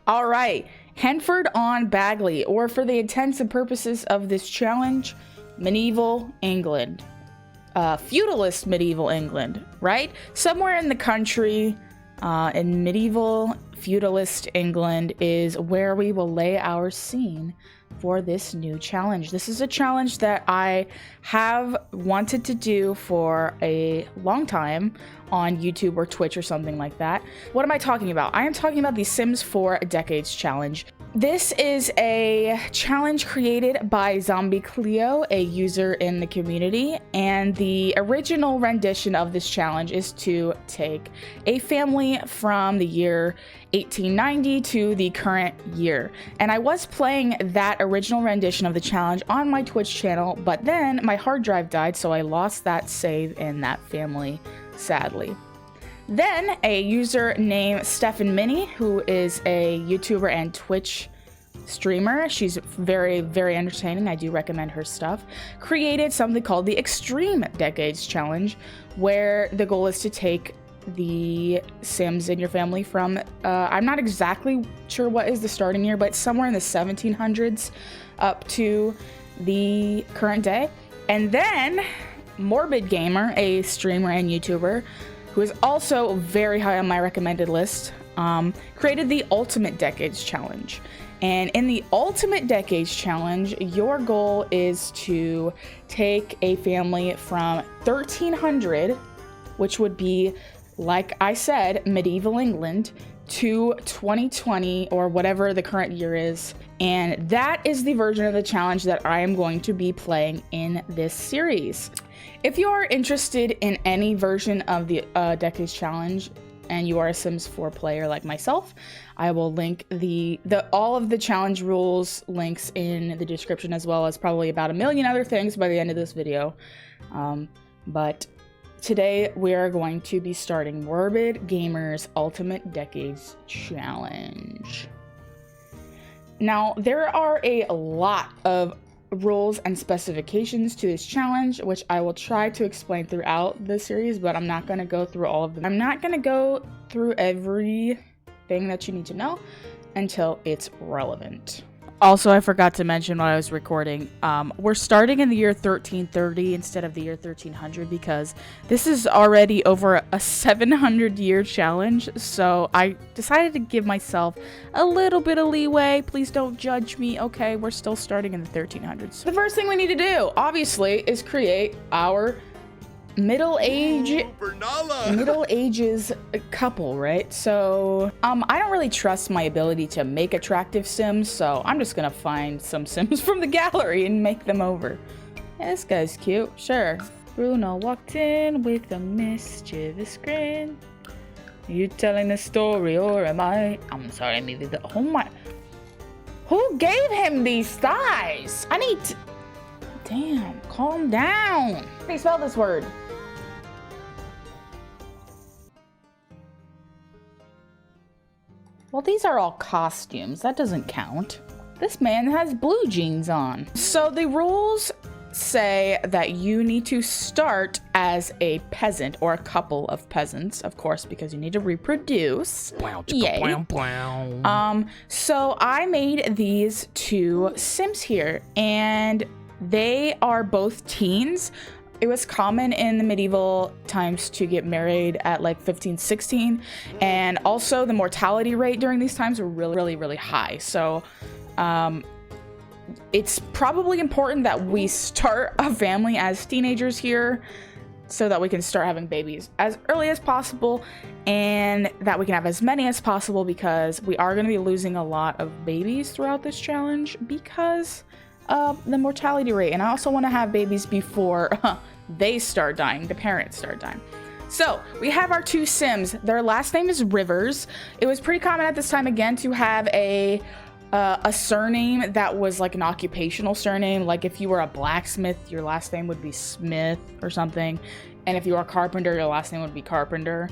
All right, Henford on Bagley, or for the intents and purposes of this challenge, medieval England. Feudalist medieval England, right? Somewhere in the country, in medieval feudalist England is where we will lay our scene for this new challenge. This is a challenge that I have wanted to do for a long time on YouTube or Twitch or something like that. What am I talking about? I am talking about the Sims 4 Decades Challenge. This is a challenge created by Zombie Cleo, a user in the community, and the original rendition of this challenge is to take a family from the year 1890 to the current year. And I was playing that original rendition of the challenge on my Twitch channel, but then my hard drive died, so I lost that save and that family, sadly. Then a user named Stefan Mini, who is a YouTuber and Twitch streamer, she's very, very entertaining, I do recommend her stuff, created something called the Extreme Decades Challenge, where the goal is to take the Sims in your family from, I'm not exactly sure what is the starting year, but somewhere in the 1700s up to the current day. And then Morbid Gamer, a streamer and YouTuber, who is also very high on my recommended list, created the Ultimate Decades Challenge. And in the Ultimate Decades Challenge, your goal is to take a family from 1300, which would be, like I said, medieval England, to 2020 or whatever the current year is. And that is the version of the challenge that I am going to be playing in this series. If you are interested in any version of the Decades Challenge and you are a Sims 4 player like myself, I will link all of the challenge rules links in the description, as well as probably about a million other things by the end of this video. But today we are going to be starting Morbid Gamer's Ultimate Decades Challenge. Now, there are a lot of rules and specifications to this challenge, which I will try to explain throughout the series, but I'm not going to go through all of them. I'm not going to go through everything that you need to know until it's relevant. Also, I forgot to mention while I was recording, we're starting in the year 1330 instead of the year 1300 because this is already over a 700-year challenge, so I decided to give myself a little bit of leeway. Please don't judge me, okay? We're still starting in the 1300s. The first thing we need to do, obviously, is create our middle ages couple, right? So I don't really trust my ability to make attractive Sims, so I'm just gonna find some Sims from the gallery and make them over. Yeah, this guy's cute, sure. Bruno walked in with a mischievous grin. Are you telling the story or am I? I'm sorry, maybe the, oh my, who gave him these thighs? I need to, damn, calm down. How do you spell this word? Well, these are all costumes. That doesn't count. This man has blue jeans on. So the rules say that you need to start as a peasant or a couple of peasants, of course, because you need to reproduce. Yay. So I made these two Sims here, and they are both teens. It was common in the medieval times to get married at like 15, 16. And also the mortality rate during these times were really high. So it's probably important that we start a family as teenagers here so that we can start having babies as early as possible and that we can have as many as possible, because we are going to be losing a lot of babies throughout this challenge because of the mortality rate. And I also want to have babies before they start dying, the parents start dying. So we have our two Sims. Their last name is Rivers. It was pretty common at this time again to have a surname that was like an occupational surname. Like if you were a blacksmith, your last name would be Smith or something. And if you were a carpenter, your last name would be Carpenter.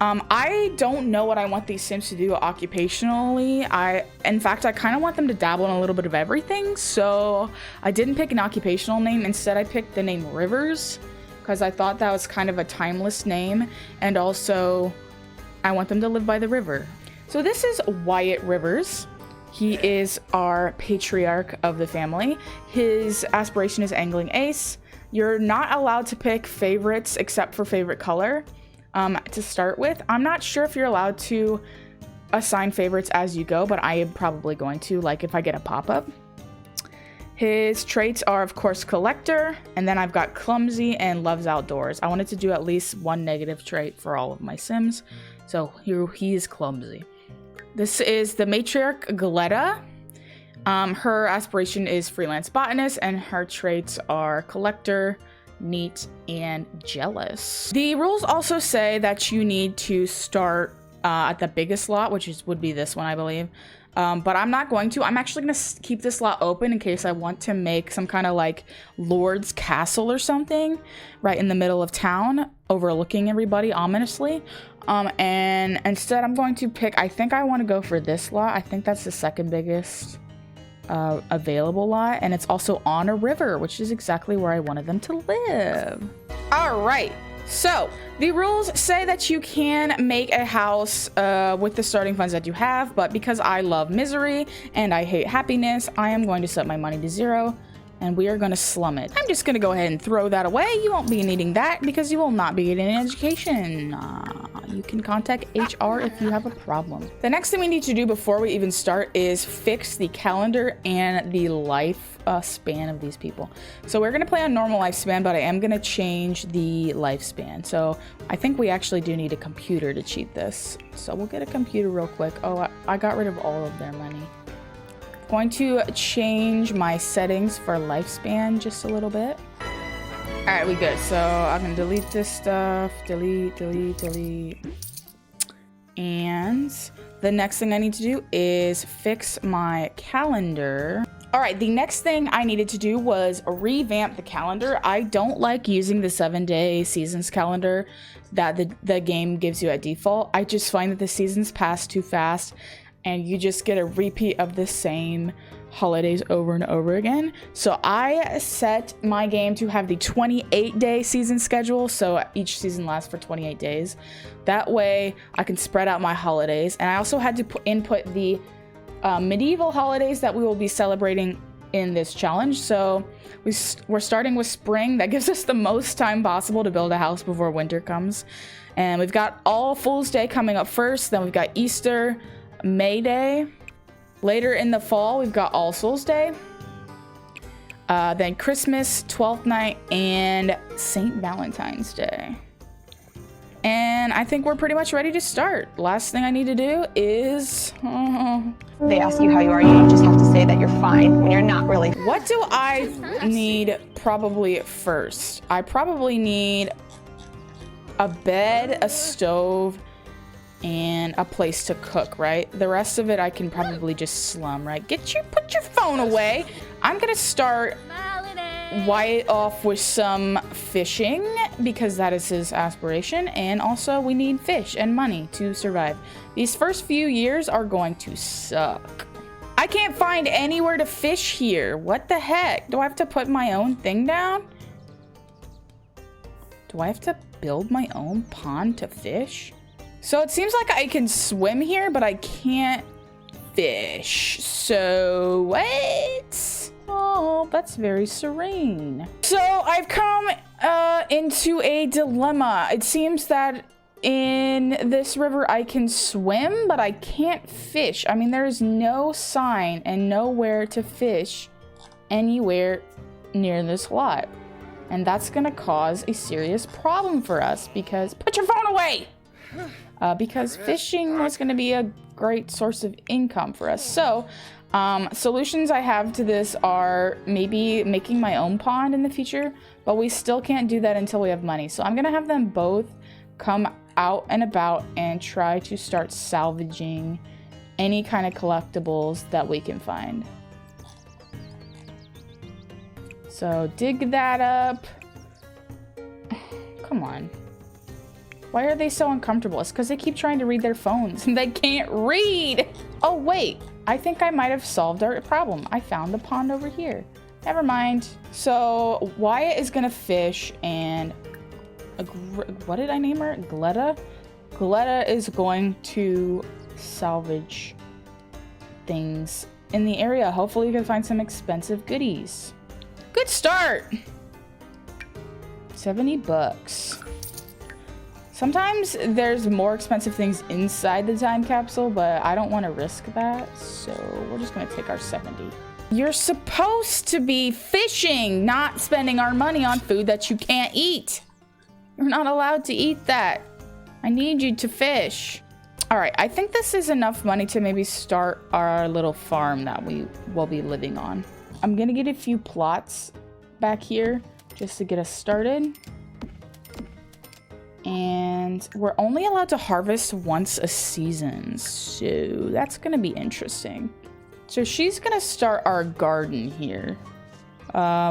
I don't know what I want these Sims to do occupationally. In fact, I kind of want them to dabble in a little bit of everything. So I didn't pick an occupational name. Instead, I picked the name Rivers because I thought that was kind of a timeless name. And also, I want them to live by the river. So this is Wyatt Rivers. He is our patriarch of the family. His aspiration is angling ace. You're not allowed to pick favorites except for favorite color to start with. I'm not sure if you're allowed to assign favorites as you go, but I am probably going to, like if I get a pop-up. His traits are, of course, collector, and then I've got clumsy and loves outdoors. I wanted to do at least one negative trait for all of my Sims, so here he is clumsy. This is the matriarch Gletta. Her aspiration is freelance botanist, and her traits are collector, neat, and jealous. The rules also say that you need to start at the biggest lot, which would be this one, I believe. But I'm not going to. I'm actually going to keep this lot open in case I want to make some kind of like Lord's Castle or something right in the middle of town, overlooking everybody ominously. And instead I'm going to pick, I think I want to go for this lot. I think that's the second biggest available lot, and it's also on a river, which is exactly where I wanted them to live. All right. So the rules say that you can make a house with the starting funds that you have, but because I love misery and I hate happiness, I am going to set my money to 0, and we are going to slum it. I'm just going to go ahead and throw that away. You won't be needing that because you will not be getting an education. You can contact HR if you have a problem. The next thing we need to do before we even start is fix the calendar and the life span of these people. So we're gonna play on normal lifespan, but I am gonna change the lifespan. So I think we actually do need a computer to cheat this. So we'll get a computer real quick. Oh, I got rid of all of their money. Going to change my settings for lifespan just a little bit. All right, we good. So I'm gonna delete this stuff, delete. And the next thing I need to do is fix my calendar. All right, the next thing I needed to do was revamp the calendar. I don't like using the 7-day seasons calendar that the game gives you at default. I just find that the seasons pass too fast and you just get a repeat of the same holidays over and over again. So I set my game to have the 28-day season schedule, so each season lasts for 28 days. That way I can spread out my holidays, and I also had to input the medieval holidays that we will be celebrating in this challenge. So we're starting with spring. That gives us the most time possible to build a house before winter comes. And we've got All Fool's Day coming up first, then we've got Easter, May Day. Later in the fall, we've got All Souls Day, then Christmas, 12th night, and St. Valentine's Day. And I think we're pretty much ready to start. Last thing I need to do is... They ask you how you are, you just have to say that you're fine when you're not really. What do I need probably first? I probably need a bed, a stove, and a place to cook, right? The rest of it I can probably just slum, right? Put your phone away. I'm gonna start Wyatt off with some fishing because that is his aspiration, and also we need fish and money to survive. These first few years are going to suck. I can't find anywhere to fish here. What the heck? Do I have to put my own thing down? Do I have to build my own pond to fish? So it seems like I can swim here, but I can't fish. So what? Oh, that's very serene. So I've come into a dilemma. It seems that in this river I can swim, but I can't fish. I mean, there is no sign and nowhere to fish anywhere near this lot. And that's gonna cause a serious problem for us because, put your phone away! Because fishing was going to be a great source of income for us. So solutions I have to this are maybe making my own pond in the future, but we still can't do that until we have money. So I'm going to have them both come out and about and try to start salvaging any kind of collectibles that we can find. So dig that up. Come on. Why are they so uncomfortable? It's because they keep trying to read their phones and they can't read. Oh, wait. I think I might have solved our problem. I found the pond over here. Never mind. So Wyatt is going to fish and... what did I name her? Gletta? Gletta is going to salvage things in the area. Hopefully you can find some expensive goodies. Good start. 70 bucks. Sometimes there's more expensive things inside the time capsule, but I don't want to risk that, so we're just gonna take our 70. You're supposed to be fishing, not spending our money on food that you can't eat. You're not allowed to eat that. I need you to fish. All right, I think this is enough money to maybe start our little farm that we will be living on. I'm gonna get a few plots back here just to get us started. And we're only allowed to harvest once a season, so that's gonna be interesting. So she's gonna start our garden here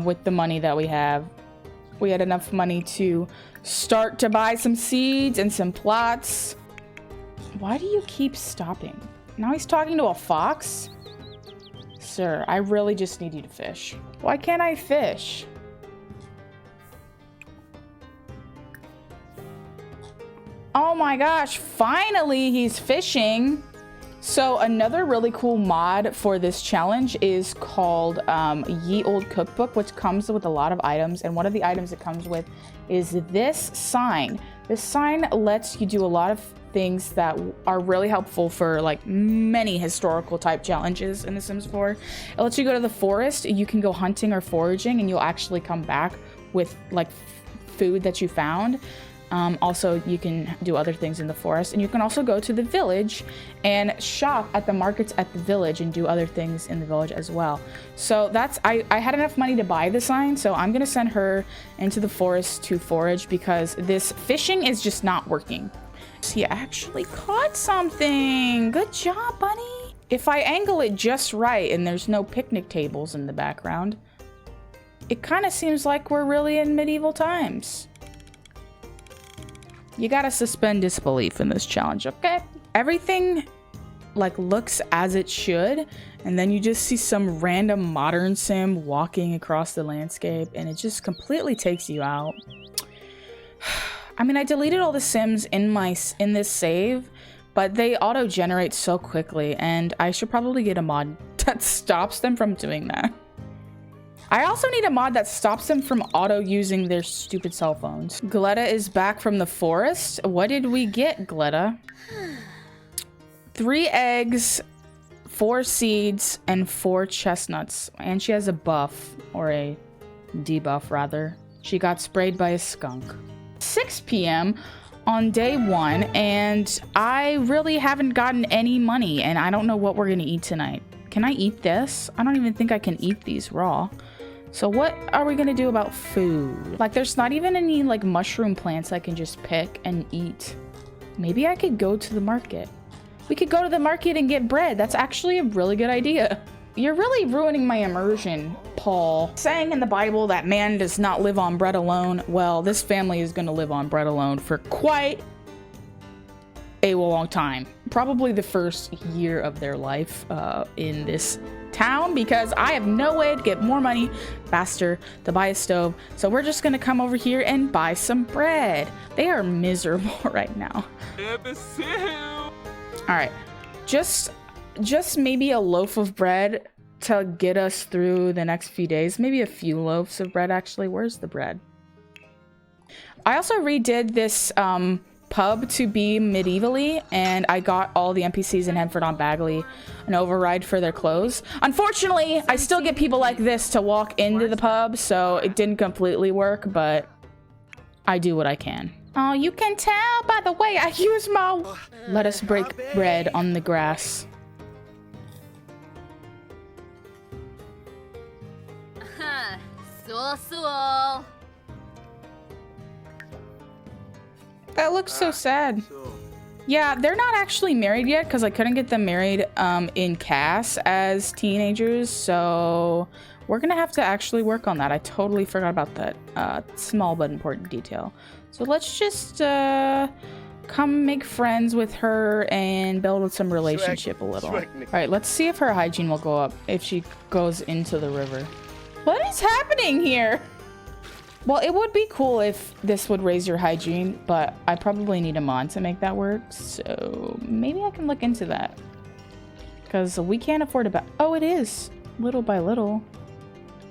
with the money that we have. We had enough money to start to buy some seeds and some plots. Why do you keep stopping? Now he's talking to a fox? Sir, I really just need you to fish. Why can't I fish? Oh my gosh, finally he's fishing. So another really cool mod for this challenge is called Ye Old Cookbook, which comes with a lot of items. And one of the items it comes with is this sign. This sign lets you do a lot of things that are really helpful for like many historical type challenges in The Sims 4. It lets you go to the forest. You can go hunting or foraging and you'll actually come back with like food that you found. Also, you can do other things in the forest, and you can also go to the village and shop at the markets at the village and do other things in the village as well. So that's, I had enough money to buy the sign, so I'm gonna send her into the forest to forage because this fishing is just not working. He actually caught something. Good job, buddy. If I angle it just right and there's no picnic tables in the background, it kind of seems like we're really in medieval times. You gotta suspend disbelief in this challenge, okay? Everything like looks as it should, and then you just see some random modern sim walking across the landscape and it just completely takes you out. I mean, I deleted all the sims in this save, but they auto-generate so quickly, and I should probably get a mod that stops them from doing that. I also need a mod that stops them from auto-using their stupid cell phones. Gletta is back from the forest. What did we get, Gletta? 3 eggs, 4 seeds, and 4 chestnuts. And she has a buff, or a debuff rather. She got sprayed by a skunk. 6 p.m. on day 1, and I really haven't gotten any money, and I don't know what we're gonna eat tonight. Can I eat this? I don't even think I can eat these raw. So what are we gonna do about food? Like, there's not even any like mushroom plants I can just pick and eat. Maybe I could go to the market. We could go to the market and get bread. That's actually a really good idea. You're really ruining my immersion, Paul. Saying in the Bible that man does not live on bread alone. Well, this family is gonna live on bread alone for quite a long time. Probably the first year of their life in this town, because I have no way to get more money faster to buy a stove. So we're just gonna come over here and buy some bread. They are miserable right now. All right, just maybe a loaf of bread to get us through the next few days. Maybe a few loaves of bread, actually. Where's the bread? I also redid this pub to be medievally, and I got all the NPCs in Henford on Bagley an override for their clothes. Unfortunately, I still get people like this to walk into the pub, so it didn't completely work, but I do what I can. Oh, you can tell by the way I use my... Let us break bread on the grass. That looks so sad. Yeah, they're not actually married yet because I couldn't get them married in Cass as teenagers, so we're gonna have to actually work on that. I totally forgot about that small but important detail. So let's just come make friends with her and build some relationship a little. All right, let's see if her hygiene will go up if she goes into the river. What is happening here? Well, it would be cool if this would raise your hygiene, but I probably need a mod to make that work. So maybe I can look into that. Because we can't afford to oh, it is. Little by little.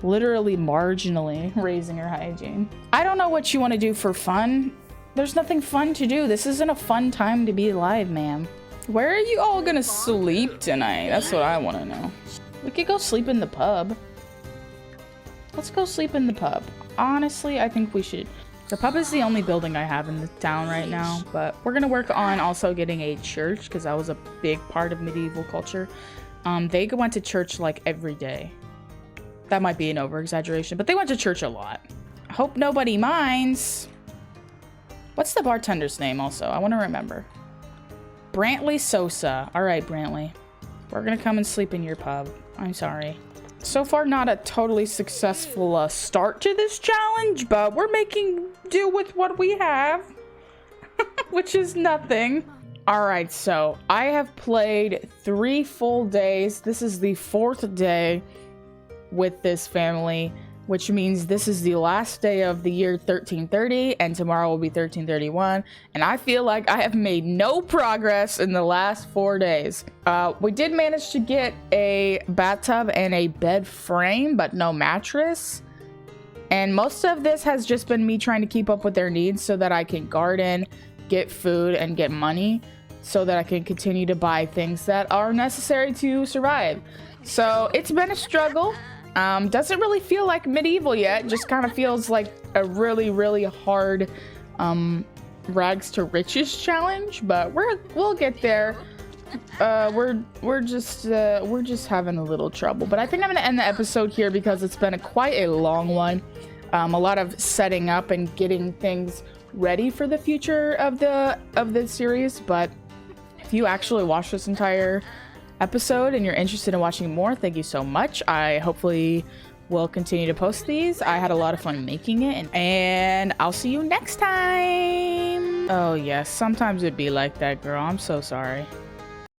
Literally marginally raising your hygiene. I don't know what you want to do for fun. There's nothing fun to do. This isn't a fun time to be alive, ma'am. Where are you all gonna sleep tonight? That's what I want to know. We could go sleep in the pub. Let's go sleep in the pub. Honestly, I think we should. The pub is the only building I have in the town right now, but we're gonna work on also getting a church because that was a big part of medieval culture. They went to church like every day. That might be an over-exaggeration, but they went to church a lot. Hope nobody minds. What's the bartender's name also? I want to remember. Brantley Sosa. All right, Brantley. We're gonna come and sleep in your pub. I'm sorry. So far, not a totally successful start to this challenge, but we're making do with what we have, which is nothing. All right, so I have played 3 full days. This is the 4th day with this family, which means this is the last day of the year 1330, and tomorrow will be 1331. And I feel like I have made no progress in the last 4 days. We did manage to get a bathtub and a bed frame, but no mattress. And most of this has just been me trying to keep up with their needs so that I can garden, get food, and get money so that I can continue to buy things that are necessary to survive. So it's been a struggle. Doesn't really feel like medieval yet. Just kind of feels like a really, really hard rags to riches challenge, but we'll get there. We're just having a little trouble. But I think I'm gonna end the episode here because it's been quite a long one. A lot of setting up and getting things ready for the future of the series. But if you actually watch this entire episode and you're interested in watching more, thank you so much. I hopefully will continue to post these. I had a lot of fun making it, and I'll see you next time. Oh yes, sometimes it'd be like that, girl. I'm so sorry.